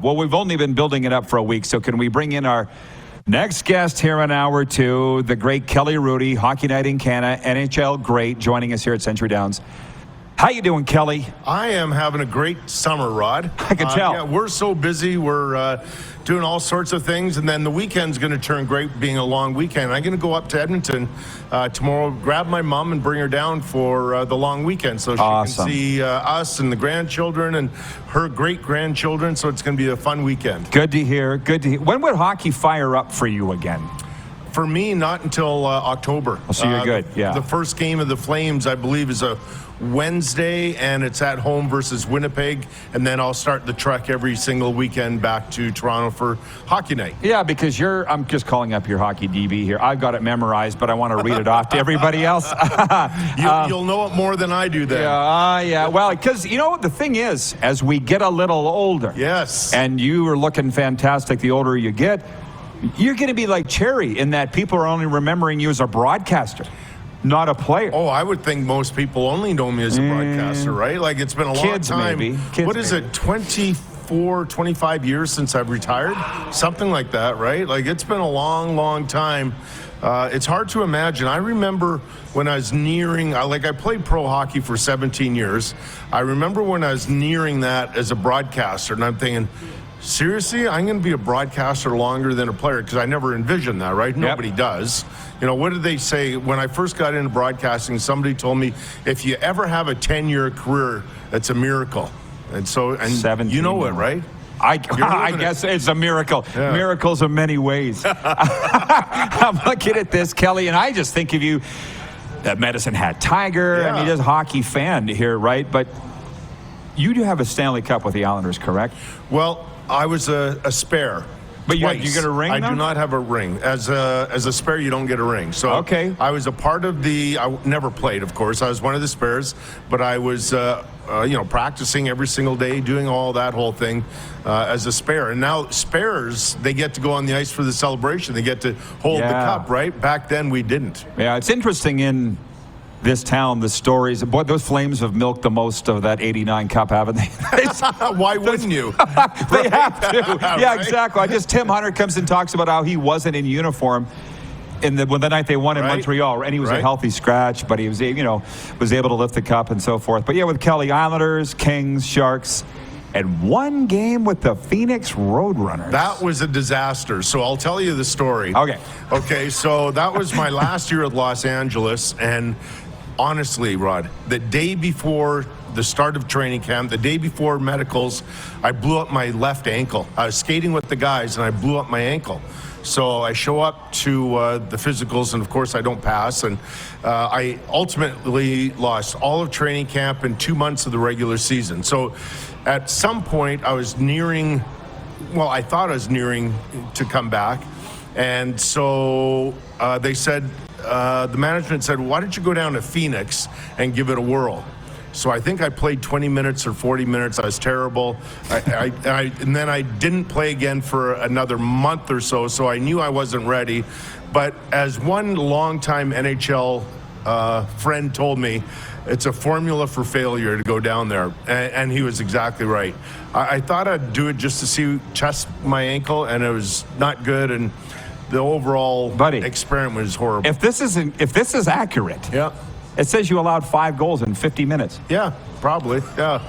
Well, we've only been building it up for a week, so can we bring in our next guest here in hour two, the great Kelly Hrudey, Hockey Night in Canada, NHL great, joining us here at Century Downs. How you doing, Kelly? I am having a great summer, Rod. I can tell. Yeah, we're so busy. We're doing all sorts of things, and then the weekend's going to turn great, being a long weekend. I'm going to go up to Edmonton tomorrow, grab my mom, and bring her down for the long weekend, so she can see us and the grandchildren and her great-grandchildren. So it's going to be a fun weekend. Good to hear. Good to hear. When would hockey fire up for you again? For me, not until October. Oh, so you're good. Yeah. The first game of the Flames, I believe, is a Wednesday, and it's at home versus Winnipeg, and then I'll start the trek every single weekend back to Toronto for Hockey Night. Yeah, because I'm just calling up your hockey DB here. I've got it memorized, but I want to read it off to everybody else. You'll know it more than I do then. Yeah. Well, because, the thing is, as we get a little older, yes, and you are looking fantastic the older you get, you're going to be like Cherry in that people are only remembering you as a broadcaster, not a player. Oh, I would think most people only know me as a broadcaster, right? Like, it's been a long time. Maybe. What is it, 24, 25 years since I've retired? Something like that, right? Like, it's been a long, long time. It's hard to imagine. I remember when I was nearing, I played pro hockey for 17 years. I remember when I was nearing that as a broadcaster, and I'm thinking, seriously, I'm going to be a broadcaster longer than a player, because I never envisioned that, right? Nobody does. What did they say? When I first got into broadcasting, somebody told me, if you ever have a 10-year career, it's a miracle. And you know it, right? I guess it's a miracle. Yeah. Miracles in many ways. I'm looking at this, Kelly, and I just think of you, that Medicine Hat Tiger. Yeah. I mean, just a hockey fan here, right? But you do have a Stanley Cup with the Islanders, correct? Well, I was a spare. But you get a ring? I do not have a ring. As a spare, you don't get a ring. So okay. I was a part of I never played, of course. I was one of the spares, but I was practicing every single day, doing all that whole thing as a spare. And now spares, they get to go on the ice for the celebration. They get to hold the cup, right? Back then, we didn't. Yeah, it's interesting in this town, the stories. Boy, those Flames have milked the most of that 89 Cup, haven't they? Why wouldn't you? They have to. Yeah, right? Exactly. Tim Hunter comes and talks about how he wasn't in uniform when the night they won in Montreal, and he was a healthy scratch, but he was, was able to lift the cup and so forth. But yeah, with Kelly, Islanders, Kings, Sharks, and one game with the Phoenix Roadrunners. That was a disaster. So I'll tell you the story. Okay, so that was my last year at Los Angeles, and honestly, Rod, the day before the start of training camp, the day before medicals, I blew up my left ankle. I was skating with the guys, and I blew up my ankle. So I show up to the physicals, and of course I don't pass. And I ultimately lost all of training camp and 2 months of the regular season. So at some point I was I thought I was nearing to come back. And so they said, the management said, why don't you go down to Phoenix and give it a whirl? So I think I played 20 minutes or 40 minutes. I was terrible. And then I didn't play again for another month or so, so I knew I wasn't ready. But as one longtime NHL friend told me, it's a formula for failure to go down there. And he was exactly right. I thought I'd do it just to test my ankle, and it was not good. And the overall experiment was horrible. If this is accurate, it says you allowed 5 goals in 50 minutes. Yeah, probably. Yeah.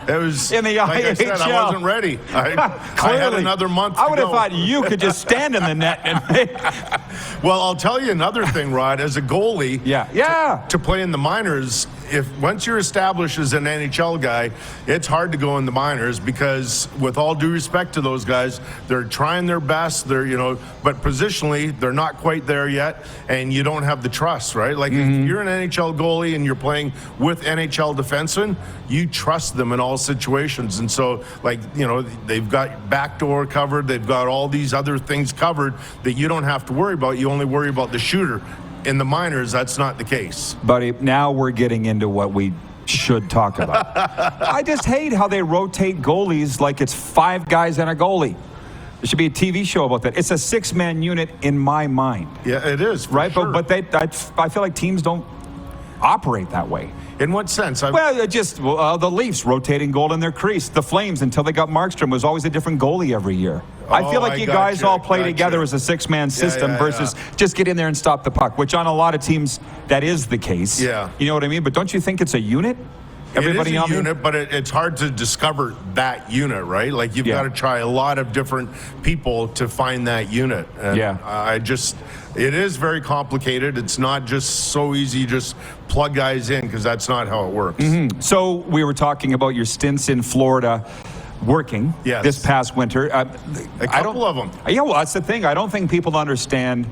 It was in the like IHL. I said, I wasn't ready. I had another month. I would have thought you could just stand in the net and Well, I'll tell you another thing, Rod. As a goalie, to play in the minors, once you're established as an NHL guy, it's hard to go in the minors, because with all due respect to those guys, they're trying their best. But positionally, they're not quite there yet, and you don't have the trust, right? Like, if you're an NHL goalie and you're playing with NHL defensemen, you trust them in all situations. And so, they've got backdoor covered. They've got all these other things covered that you don't have to worry about. You only worry about the shooter. In the minors, that's not the case. Buddy, now we're getting into what we should talk about. I just hate how they rotate goalies like it's 5 guys and a goalie. There should be a TV show about that. It's a 6-man unit in my mind. Yeah, it is. Right? Sure. But I feel like teams don't operate that way. In what sense? Well, the Leafs rotating goal in their crease. The Flames, until they got Markstrom, was always a different goalie every year. I feel like you guys all play together as a six-man system versus just get in there and stop the puck, which on a lot of teams, that is the case. Yeah. You know what I mean? But don't you think it's a unit? Everybody it is a unit, but it's hard to discover that unit, right? Like, you've got to try a lot of different people to find that unit. And it is very complicated. It's not just so easy, just plug guys in, because that's not how it works. Mm-hmm. So we were talking about your stints in Florida working this past winter. A couple of them. Yeah, well, that's the thing. I don't think people understand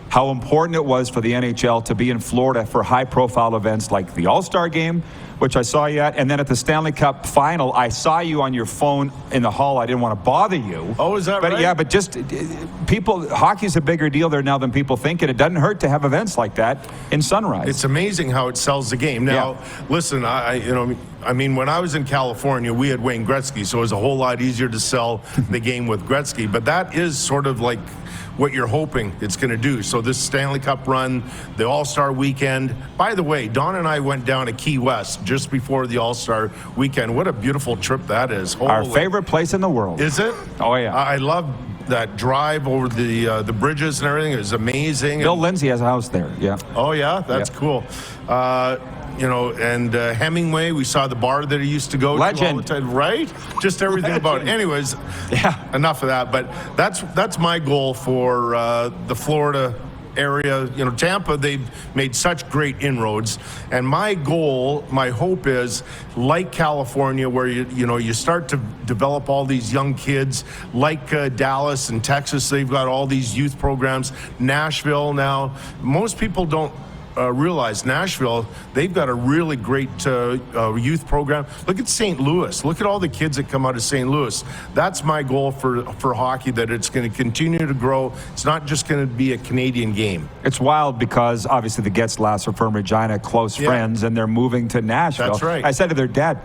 how important it was for the NHL to be in Florida for high-profile events like the All-Star Game, which I saw you at, and then at the Stanley Cup Final, I saw you on your phone in the hall. I didn't want to bother you. Oh, is that right? Yeah, but just hockey's a bigger deal there now than people think, and it doesn't hurt to have events like that in Sunrise. It's amazing how it sells the game. Now, listen, I mean, when I was in California, we had Wayne Gretzky, so it was a whole lot easier to sell the game with Gretzky, but that is sort of like what you're hoping it's going to do. So this Stanley Cup run, the All-Star weekend. By the way, Don and I went down to Key West just before the All-Star weekend. What a beautiful trip that is. Holy. Our favorite place in the world. Is it? Oh, yeah. I love that drive over the bridges and everything. It was amazing. Bill Lindsay has a house there, yeah. Oh, yeah? That's cool. And Hemingway, we saw the bar that he used to go to all the time, right? Just everything about it. Anyways, enough of that. But that's my goal for the Florida area. Tampa, they've made such great inroads. And my goal, my hope is, like California, where you start to develop all these young kids, like Dallas and Texas, they've got all these youth programs. Nashville now, most people don't realize Nashville, they've got a really great youth program. Look at St. Louis. Look at all the kids that come out of St. Louis. That's my goal for hockey, that it's going to continue to grow. It's not just going to be a Canadian game. It's wild because obviously the Getzlaffs are from Regina, close friends, and they're moving to Nashville. That's right. I said to their dad,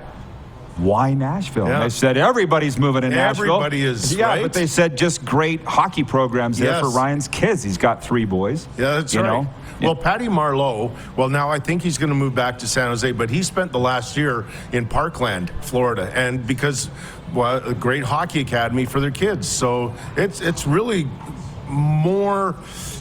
why Nashville? And they said, everybody's moving to Nashville. Everybody is, right? But they said just great hockey programs there for Ryan's kids. He's got 3 boys. Yeah, that's right. Well, Patty Marleau, now I think he's going to move back to San Jose, but he spent the last year in Parkland, Florida, and because, a great hockey academy for their kids. So it's really more,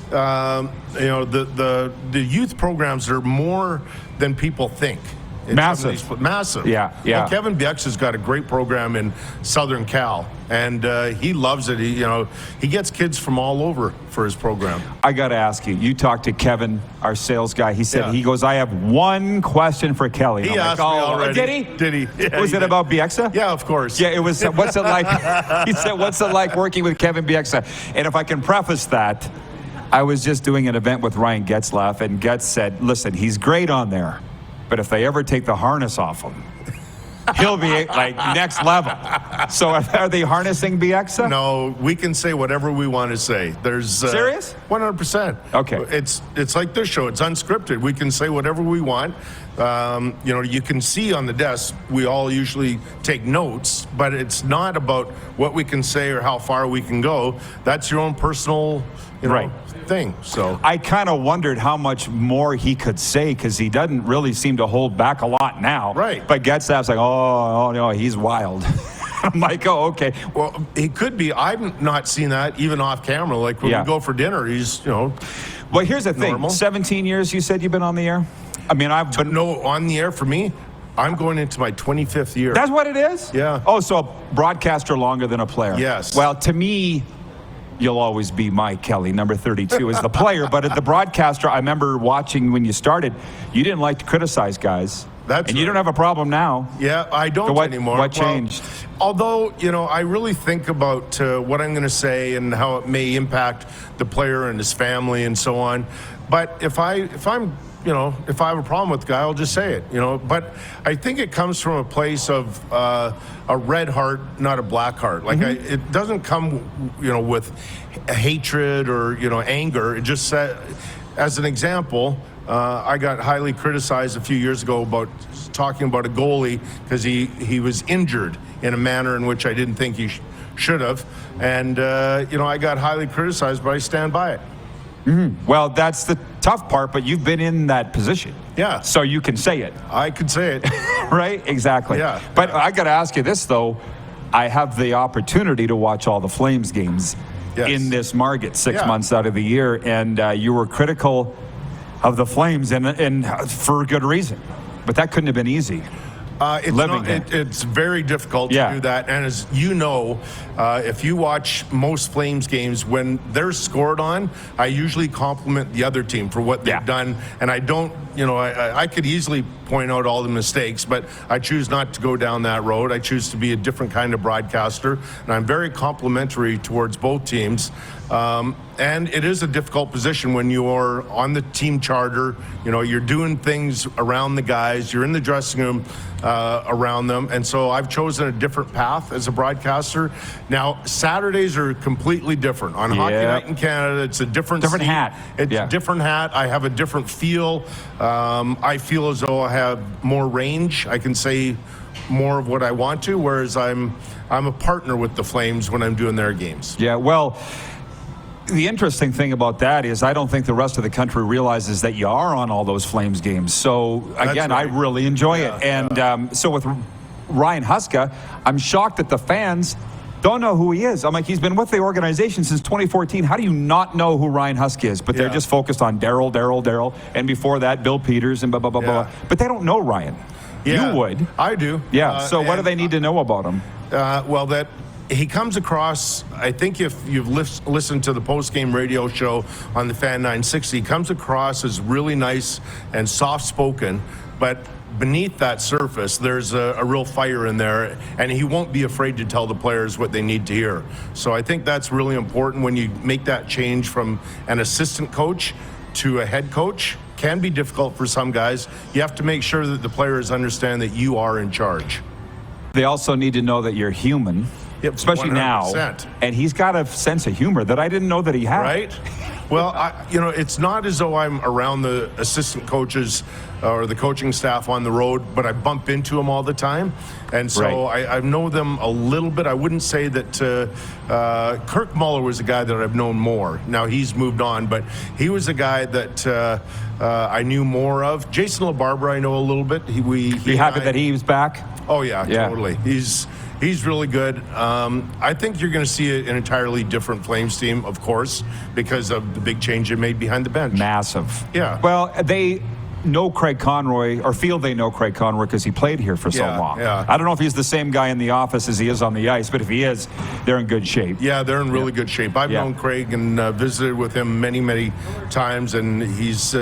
the youth programs are more than people think. Massive. Yeah. Well, Kevin Bieksa's got a great program in Southern Cal, and he loves it. He gets kids from all over for his program. I got to ask you. You talked to Kevin, our sales guy. He said, he goes, I have one question for Kelly. He asked me already. Did he? Did he? Yeah, was it about Bieksa? Yeah, of course. Yeah, it was. What's it like? He said, what's it like working with Kevin Bieksa? And if I can preface that, I was just doing an event with Ryan Getzlaff, and Getz said, listen, he's great on there, but if they ever take the harness off him, he'll be like next level. So are they harnessing Bieksa? No, we can say whatever we want to say. There's serious? 100%. Okay. It's like this show. It's unscripted. We can say whatever we want. You can see on the desk, we all usually take notes, but it's not about what we can say or how far we can go. That's your own personal, thing. So I kind of wondered how much more he could say, because he doesn't really seem to hold back a lot now. Right. But Getzlaff's like, oh no, he's wild. I'm like, oh, okay. Well, he could be. I've not seen that even off camera. Like when we go for dinner, he's, Well, here's the thing. 17 years you said you've been on the air? I mean, on the air for me, I'm going into my 25th year. That's what it is? Yeah. Oh, so a broadcaster longer than a player. Yes. Well, to me, you'll always be my Kelly, number 32 as the player. But as the broadcaster, I remember watching when you started, you didn't like to criticize guys. And you don't have a problem now. Yeah, I don't anymore. What changed? Although, I really think about what I'm going to say and how it may impact the player and his family and so on. But if I have a problem with the guy, I'll just say it, But I think it comes from a place of a red heart, not a black heart. Like, it doesn't come, with hatred or, anger. It just said, as an example, I got highly criticized a few years ago about talking about a goalie because he was injured in a manner in which I didn't think he should have. And, I got highly criticized, but I stand by it. Well, that's the tough part, but you've been in that position. Yeah. So you can say it. I could say it. Right? Exactly. Yeah. But I got to ask you this, though. I have the opportunity to watch all the Flames games in this market 6 months out of the year, and you were critical of the Flames, and for good reason. But that couldn't have been easy. It's very difficult to do that. And as you know, if you watch most Flames games, when they're scored on, I usually compliment the other team for what they've done. And I don't, I could easily point out all the mistakes, but I choose not to go down that road. I choose to be a different kind of broadcaster. And I'm very complimentary towards both teams. And it is a difficult position when you're on the team charter. You're doing things around the guys. You're in the dressing room around them. And so I've chosen a different path as a broadcaster. Now, Saturdays are completely different. On Hockey Night in Canada, it's a different hat. It's a different hat. I have a different feel. I feel as though I have more range. I can say more of what I want to, whereas I'm a partner with the Flames when I'm doing their games. Yeah, well, the interesting thing about that is I don't think the rest of the country realizes that you are on all those Flames games. So, again, I really enjoy it. And so with Ryan Huska, I'm shocked that the fans don't know who he is. I'm like, he's been with the organization since 2014. How do you not know who Ryan Huska is? But they're just focused on Daryl. And before that, Bill Peters and blah, blah, blah, blah. But they don't know Ryan. Yeah, you would. I do. Yeah. So what do they need to know about him? Well, that he comes across, I think if you've listened to the post-game radio show on the Fan 960, he comes across as really nice and soft-spoken, but beneath that surface, there's a real fire in there, and he won't be afraid to tell the players what they need to hear. So I think that's really important when you make that change from an assistant coach to a head coach. Can be difficult for some guys. You have to make sure that the players understand that you are in charge. They also need to know that you're human, especially 100%. Now. And he's got a sense of humor that I didn't know that he had. Right? Well, it's not as though I'm around the assistant coaches or the coaching staff on the road, but I bump into them all the time. And so I know them a little bit. I wouldn't say that Kirk Muller was a guy that I've known more. Now he's moved on, but he was a guy that I knew more of. Jason LaBarbera, I know a little bit. He happy that he was back? Oh, yeah, totally. He's really good. I think you're going to see an entirely different Flames team, of course, because of the big change they made behind the bench. Massive. Yeah. Well, they know Craig Conroy, or feel they know Craig Conroy because he played here for so long. Yeah. I don't know if he's the same guy in the office as he is on the ice, but if he is, they're in good shape. Yeah, they're in really good shape. I've known Craig and visited with him many, many times, and he's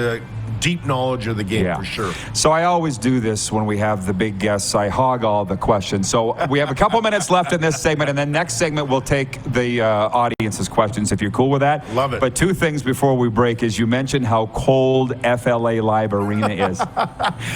deep knowledge of the game for sure. So I always do this when we have the big guests. I hog all the questions. So we have a couple minutes left in this segment, and then next segment we'll take the audience's questions if you're cool with that. Love it. But two things before we break is you mentioned how cold FLA Live Arena is.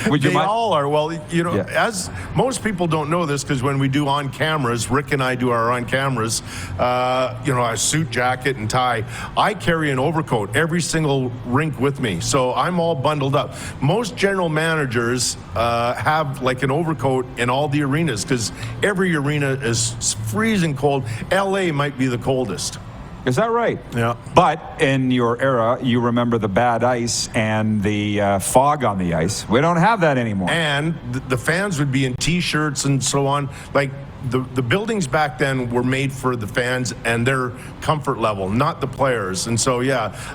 Would you They all are. Well, as most people don't know this, because when we do on cameras, Rick and I do our on cameras, a suit, jacket, and tie. I carry an overcoat every single rink with me. So I'm all bundled up. Most general managers have like an overcoat in all the arenas because every arena is freezing cold. LA might be the coldest. Is that right? Yeah. But in your era, you remember the bad ice and the fog on the ice. We don't have that anymore. And the fans would be in T-shirts and so on. Like the buildings back then were made for the fans and their comfort level, not the players. And so,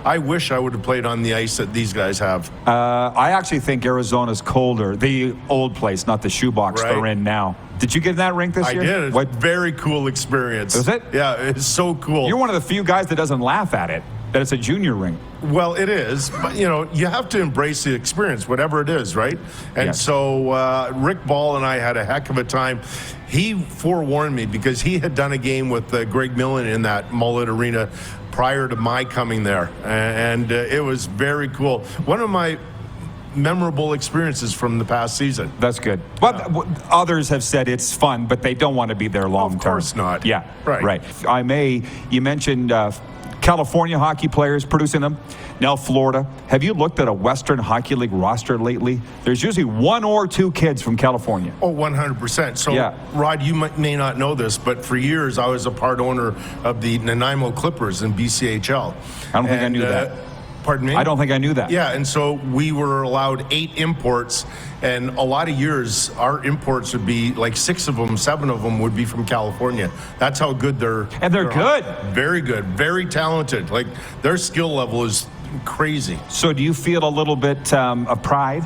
I wish I would have played on the ice that these guys have. I actually think Arizona's colder. The old place, not the shoebox they're in now. Did you get in that rink this year? I did. What very cool experience. Was it? Yeah, it's so cool. You're one of the few guys that doesn't laugh at it, that it's a junior rink. Well, it is, but you have to embrace the experience, whatever it is, right? And so Rick Ball and I had a heck of a time. He forewarned me because he had done a game with Greg Millen in that Mullet Arena prior to my coming there, and it was very cool. One of my memorable experiences from the past season. That's good. But others have said it's fun, but they don't want to be there long term. Of course not. Yeah, right. You mentioned California hockey players producing them. Now Florida. Have you looked at a Western Hockey League roster lately? There's usually one or two kids from California. Oh, 100%. So, Rod, you may not know this, but for years I was a part owner of the Nanaimo Clippers in BCHL. I don't think I knew that. Pardon me? I don't think I knew that. Yeah, and so we were allowed 8 imports, and a lot of years our imports would be like 6 of them, 7 of them would be from California. That's how good they're. And they're good. Very good, very talented. Like their skill level is crazy. So do you feel a little bit of pride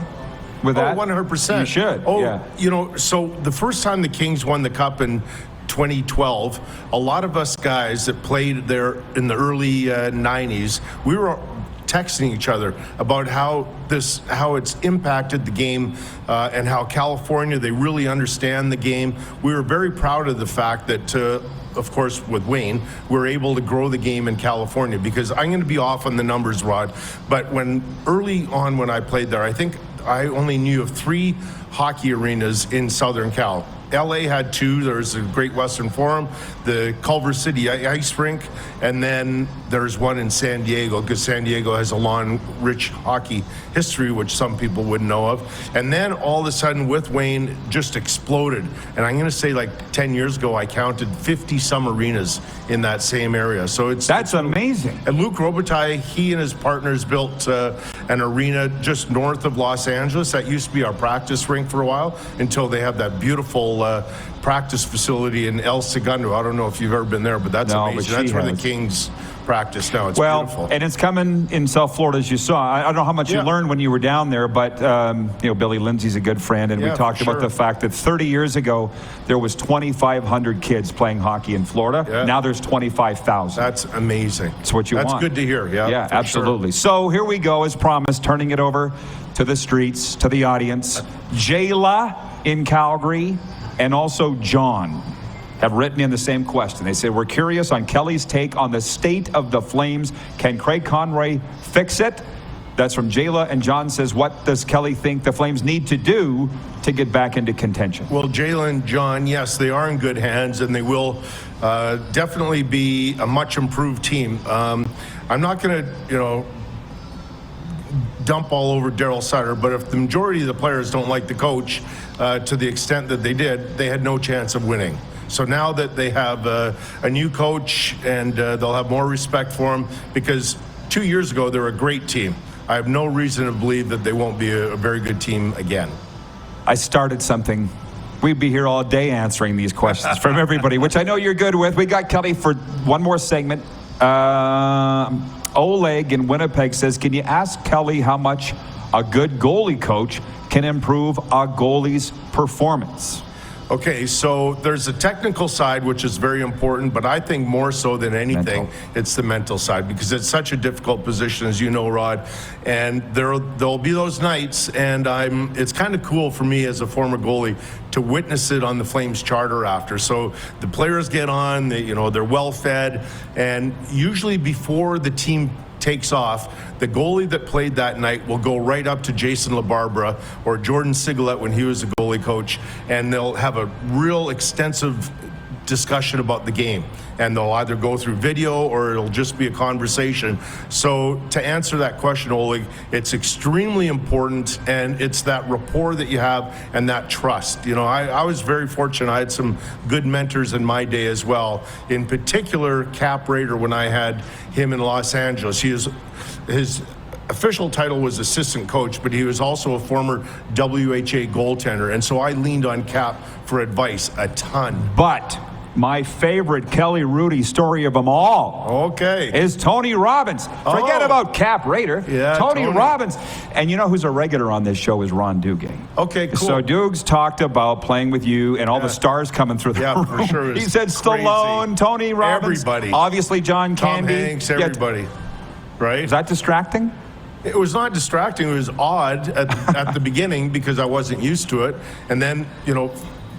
with that? 100%. You should. Oh, yeah. So the first time the Kings won the Cup in 2012, a lot of us guys that played there in the early 90s, we were texting each other about how it's impacted the game and how California, they really understand the game. We were very proud of the fact that, of course, with Wayne, we're able to grow the game in California, because I'm going to be off on the numbers, Rod, but early on when I played there, I think I only knew of 3 hockey arenas in Southern Cal. LA had 2. There's a Great Western Forum, the Culver City Ice Rink, and then there's one in San Diego, because San Diego has a long, rich hockey history, which some people wouldn't know of. And then all of a sudden, with Wayne, just exploded. And I'm going to say, like 10 years ago, I counted 50 some arenas in that same area. So that's amazing. And Luc Robitaille, he and his partners built an arena just north of Los Angeles. That used to be our practice rink for a while, until they have that beautiful practice facility in El Segundo. I don't know if you've ever been there, but that's amazing. That's where the Kings practice now. It's beautiful. And it's coming in South Florida, as you saw. I don't know how much you learned when you were down there, but Billy Lindsay's a good friend, and we talked about the fact that 30 years ago there was 2,500 kids playing hockey in Florida. Yeah. Now there's 25,000. That's amazing. That's what you want. That's good to hear. Yeah, absolutely. Sure. So here we go, as promised, turning it over to the streets, to the audience. Jayla in Calgary, and also John have written in the same question. They say, we're curious on Kelly's take on the state of the Flames. Can Craig Conroy fix it? That's from Jayla. And John says, what does Kelly think the Flames need to do to get back into contention? Well, Jayla and John, yes, they are in good hands, and they will definitely be a much improved team. I'm not going to, dump all over Daryl Sutter, but if the majority of the players don't like the coach to the extent that they did, they had no chance of winning. So now that they have a new coach, and they'll have more respect for him, because 2 years ago they were a great team. I have no reason to believe that they won't be a very good team again. I started something. We'd be here all day answering these questions from everybody, which I know you're good with. We got Kelly for one more segment. Oleg in Winnipeg says, can you ask Kelly how much a good goalie coach can improve a goalie's performance? Okay, so there's a technical side, which is very important, but I think more so than anything, it's the mental side, because it's such a difficult position, as you know, Rod. And there'll be those nights, and it's kind of cool for me as a former goalie to witness it on the Flames charter after. So the players get on, they're well fed, and usually before the team takes off, the goalie that played that night will go right up to Jason LaBarbera or Jordan Sigalet when he was a goalie coach, and they'll have a real extensive discussion about the game, and they'll either go through video or it'll just be a conversation. So to answer that question, Oleg, it's extremely important, and it's that rapport that you have and that trust. I was very fortunate. I had some good mentors in my day as well. In particular, Cap Rader, when I had him in Los Angeles, his official title was assistant coach, but he was also a former WHA goaltender, and so I leaned on Cap for advice a ton. But my favorite Kelly Hrudey story of them all is Tony Robbins. Forget about Cap Rader. Yeah, Tony Robbins. And you know who's a regular on this show is Ron Duguay. Okay, cool. So Dukes talked about playing with you and all the stars coming through the room. For sure. He said Stallone, Tony Robbins. Everybody. Obviously John Tom Candy. Hanks, everybody. Right? Is that distracting? It was not distracting. It was odd at the beginning, because I wasn't used to it. And then,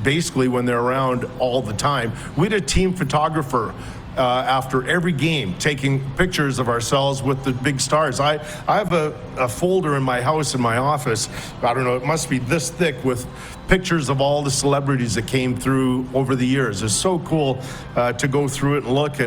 basically when they're around all the time. We had a team photographer after every game taking pictures of ourselves with the big stars. I have a folder in my house, in my office, I don't know, it must be this thick, with pictures of all the celebrities that came through over the years. It's so cool to go through it and look.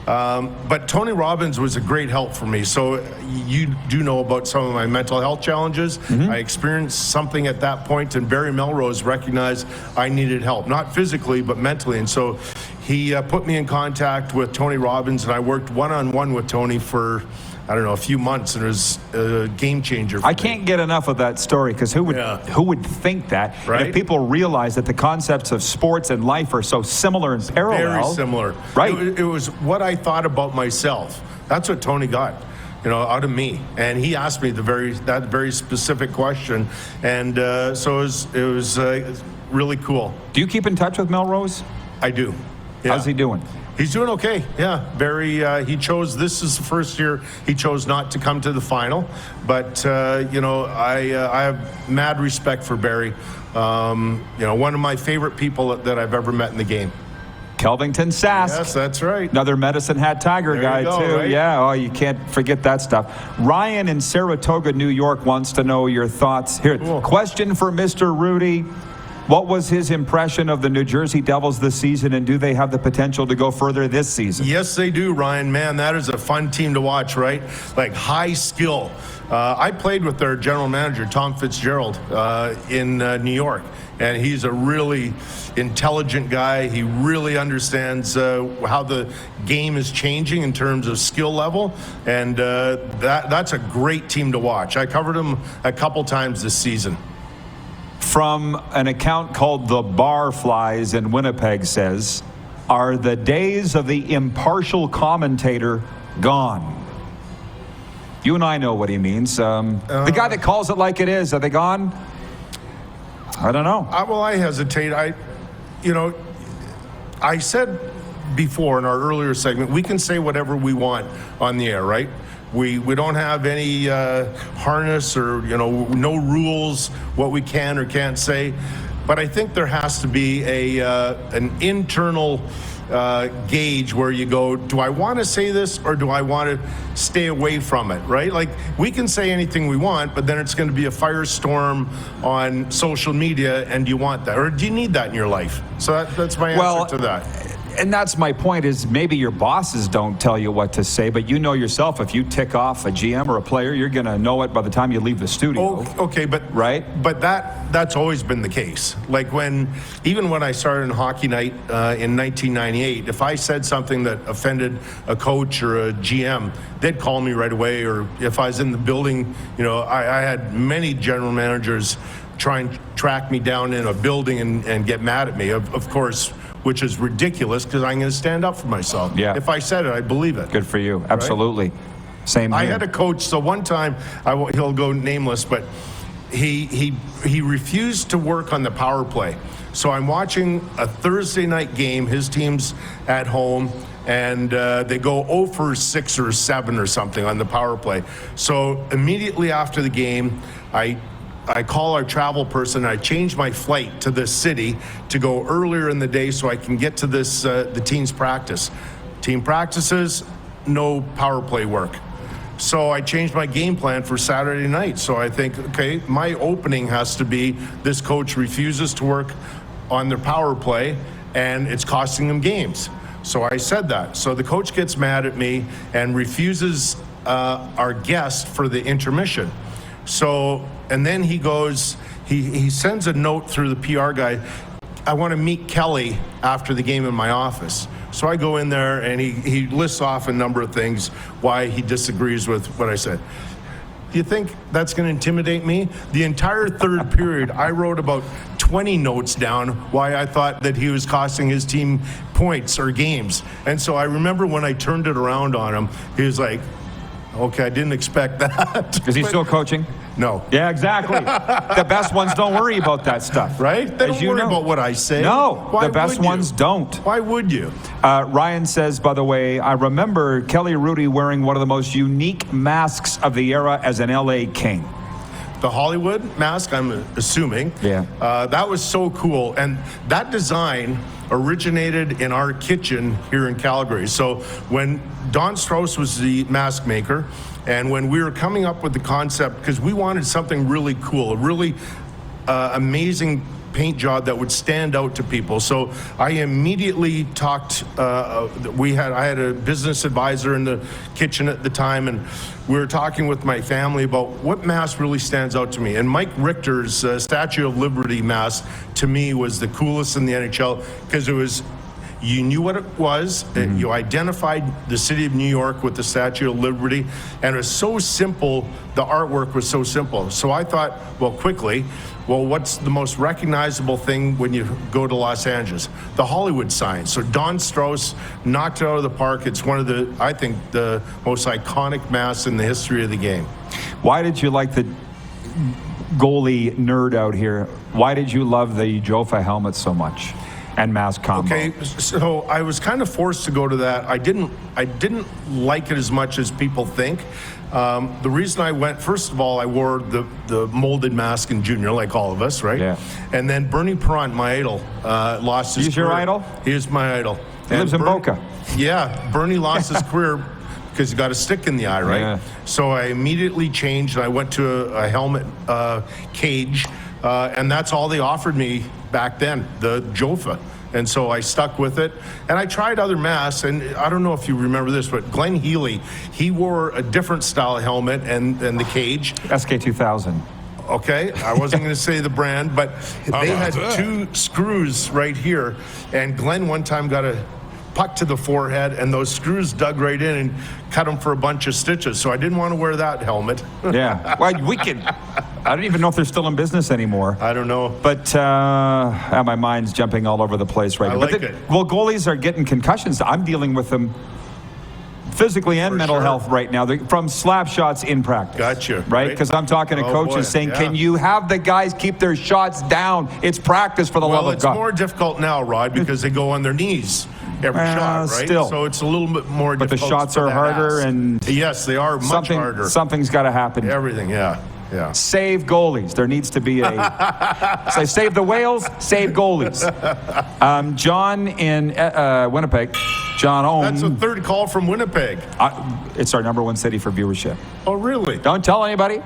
But Tony Robbins was a great help for me. So you do know about some of my mental health challenges. I experienced something at that point, and Barry Melrose recognized I needed help, not physically, but mentally. And so he put me in contact with Tony Robbins, and I worked one-on-one with Tony for I don't know, a few months, and it was a game changer for I me. can't get enough of that story, because who would think that? Right? And if people realize that the concepts of sports and life are so similar and parallel. Very similar. Right. It was what I thought about myself. That's what Tony got, out of me. And he asked me that very specific question. And so it was really cool. Do you keep in touch with Melrose? I do. Yeah. How's he doing? He's doing okay. Yeah, this is the first year he chose not to come to the final. But, I have mad respect for Barry. One of my favorite people that I've ever met in the game. Kelvington Sask. Yes, that's right. Another Medicine Hat Tiger There guy, you go, too. right? Yeah, oh, you can't forget that stuff. Ryan in Saratoga, New York wants to know your thoughts. Here, Cool. Question for Mr. Hrudey. What was his impression of the New Jersey Devils this season, and do they have the potential to go further this season? Yes, they do, Ryan. Man, that is a fun team to watch, right? Like high skill. I played with their general manager, Tom Fitzgerald, in New York, and he's a really intelligent guy. He really understands how the game is changing in terms of skill level, and that's a great team to watch. I covered them a couple times this season. From an account called The Barflies in Winnipeg says, are the days of the impartial commentator gone? You and I know what he means. The guy that calls it like it is, are they gone? I don't know. I hesitate. I said before in our earlier segment, we can say whatever we want on the air, right? We don't have any harness or no rules what we can or can't say, but I think there has to be an internal gauge where you go, do I want to say this or do I want to stay away from it, right? Like, we can say anything we want, but then it's going to be a firestorm on social media, and do you want that, or do you need that in your life? So that's my answer to that. And that's my point, is maybe your bosses don't tell you what to say, but you know yourself, if you tick off a GM or a player, you're going to know it by the time you leave the studio. Okay, but right? But that's always been the case. Like even when I started in Hockey Night in 1998, if I said something that offended a coach or a GM, they'd call me right away. Or if I was in the building, I had many general managers try and track me down in a building and get mad at me. Of course, which is ridiculous, because I'm going to stand up for myself. Yeah. If I said it, I believe it. Good for you. Absolutely. Right? Same here. I had a coach, so one time, he'll go nameless, but he refused to work on the power play. So I'm watching a Thursday night game, his team's at home, and they go 0 for 6 or 7 or something on the power play. So immediately after the game, I call our travel person. I change my flight to this city to go earlier in the day so I can get to this the team's practice. Team practices, no power play work. So I changed my game plan for Saturday night. So I think, okay, my opening has to be this coach refuses to work on their power play, and it's costing them games. So I said that. So the coach gets mad at me and refuses our guest for the intermission. So, and then he goes, he sends a note through the PR guy, I want to meet Kelly after the game in my office. So I go in there, and he lists off a number of things why he disagrees with what I said. Do you think that's going to intimidate me? The entire third period, I wrote about 20 notes down why I thought that he was costing his team points or games. And so I remember when I turned it around on him, he was like, okay, I didn't expect that. Is he still coaching? No. Yeah, exactly. The best ones don't worry about that stuff. Right? They don't worry about what I say. No, Why the best ones don't. Why would you? Ryan says, by the way, I remember Kelly Hrudey wearing one of the most unique masks of the era as an LA King. The Hollywood mask, I'm assuming. Yeah. That was so cool. And that design originated in our kitchen here in Calgary. So when Don Strauss was the mask maker, and when we were coming up with the concept, because we wanted something really cool, a really amazing paint job that would stand out to people. So I immediately talked, I had a business advisor in the kitchen at the time, and we were talking with my family about what mask really stands out to me. And Mike Richter's Statue of Liberty mask, to me, was the coolest in the NHL, because You knew what it was. You identified the city of New York with the Statue of Liberty, and it was so simple. The artwork was so simple. So I thought, well, quickly, what's the most recognizable thing when you go to Los Angeles? The Hollywood sign. So Don Strauss knocked it out of the park. It's one of the, I think, the most iconic masks in the history of the game. Why did you like the goalie nerd out here? Why did you love the Jofa helmet so much and mask combo? Okay, so I was kind of forced to go to that. I didn't like it as much as people think. The reason I went, first of all, I wore the molded mask in junior, like all of us, right? Yeah. And then Bernie Perrant, my idol, lost his career. He's your idol? He is my idol. He lives in Boca. Yeah, Bernie lost his career because he got a stick in the eye, right? Yeah. So I immediately changed, and I went to a helmet cage, and that's all they offered me back then, the Jofa. And so I stuck with it. And I tried other masks, and I don't know if you remember this, but Glenn Healy, he wore a different style helmet and the cage. SK2000. Okay, I wasn't going to say the brand, but they had two screws right here. And Glenn one time got a puck to the forehead, and those screws dug right in and cut him for a bunch of stitches. So I didn't want to wear that helmet. Yeah. Well, I don't even know if they're still in business anymore. I don't know. But my mind's jumping all over the place right now. I like it. Well, goalies are getting concussions. I'm dealing with them physically and mental health right now from slap shots in practice. Gotcha. Right? Because I'm talking to coaches saying, can you have the guys keep their shots down? It's practice for the love of God. Well, it's more difficult now, Rod, because they go on their knees every shot, right? Still. So it's a little bit more difficult. But the shots are harder, and yes, they are much harder. Something's got to happen. Everything, yeah. Save goalies. There needs to be a say save the whales, save goalies. John in Winnipeg. John Ohm. That's the third call from Winnipeg. It's our number one city for viewership. Oh, really? Don't tell anybody.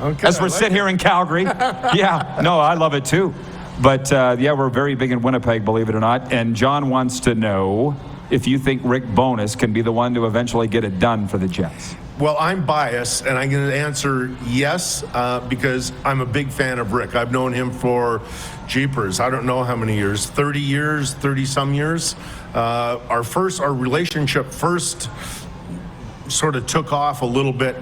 Okay. As we sit here in Calgary. Yeah, no, I love it too. But we're very big in Winnipeg, believe it or not. And John wants to know if you think Rick Bowness can be the one to eventually get it done for the Jets. Well, I'm biased, and I'm going to answer yes because I'm a big fan of Rick. I've known him for, jeepers, I don't know how many years, 30 years, 30-some years. Our relationship first sort of took off a little bit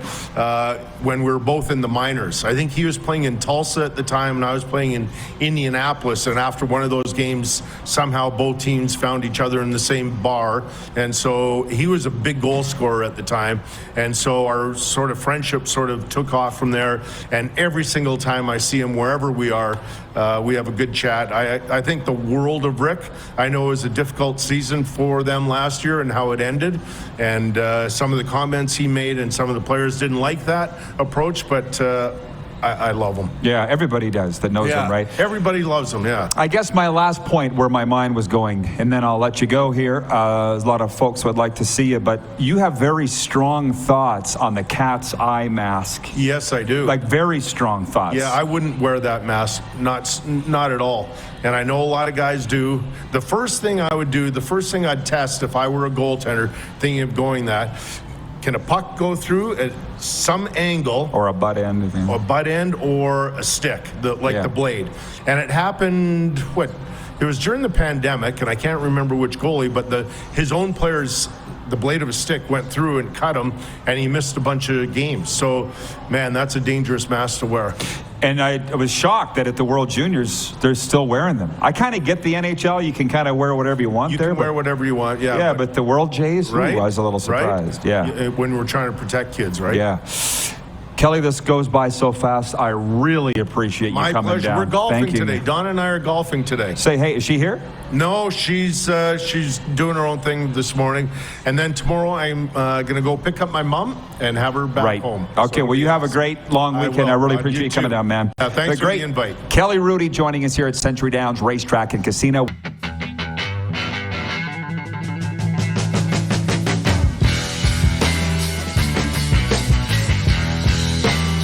when we were both in the minors. I think he was playing in Tulsa at the time, and I was playing in Indianapolis. And after one of those games, somehow both teams found each other in the same bar. And so he was a big goal scorer at the time. And so our sort of friendship sort of took off from there. And every single time I see him, wherever we are, we have a good chat. I think the world of Rick. I know it was a difficult season for them last year and how it ended. And some of the comments he made and some of the players didn't like that approach, but I love him. Yeah, everybody does that knows him, right? Everybody loves him, yeah. I guess my last point where my mind was going, and then I'll let you go here. A lot of folks would like to see you, but you have very strong thoughts on the cat's eye mask. Yes, I do. Like very strong thoughts. Yeah, I wouldn't wear that mask, not at all. And I know a lot of guys do. The first thing I would do, the first thing I'd test if I were a goaltender thinking of going that, can a puck go through at some angle? Or a butt end. Or a butt end or a stick, the blade. And it happened, it was during the pandemic, and I can't remember which goalie, but his own players, the blade of a stick went through and cut him, and he missed a bunch of games. So, man, that's a dangerous mask to wear. And I was shocked that at the World Juniors, they're still wearing them. I kind of get the NHL. You can kind of wear whatever you want there. You can wear whatever you want, yeah. Yeah, but the World Jays, right? I was a little surprised. Right? Yeah. When we're trying to protect kids, right? Yeah. Kelly, this goes by so fast. I really appreciate you coming pleasure. down. We're golfing Thank you. today. Don and I are golfing today. Say, hey, is she here? No, she's doing her own thing this morning. And then tomorrow I'm going to go pick up my mom and have her back home. Okay, so, well, you have a great long weekend. I really appreciate you coming down, man. Thanks for the invite. Kelly Hrudey joining us here at Century Downs Racetrack and Casino.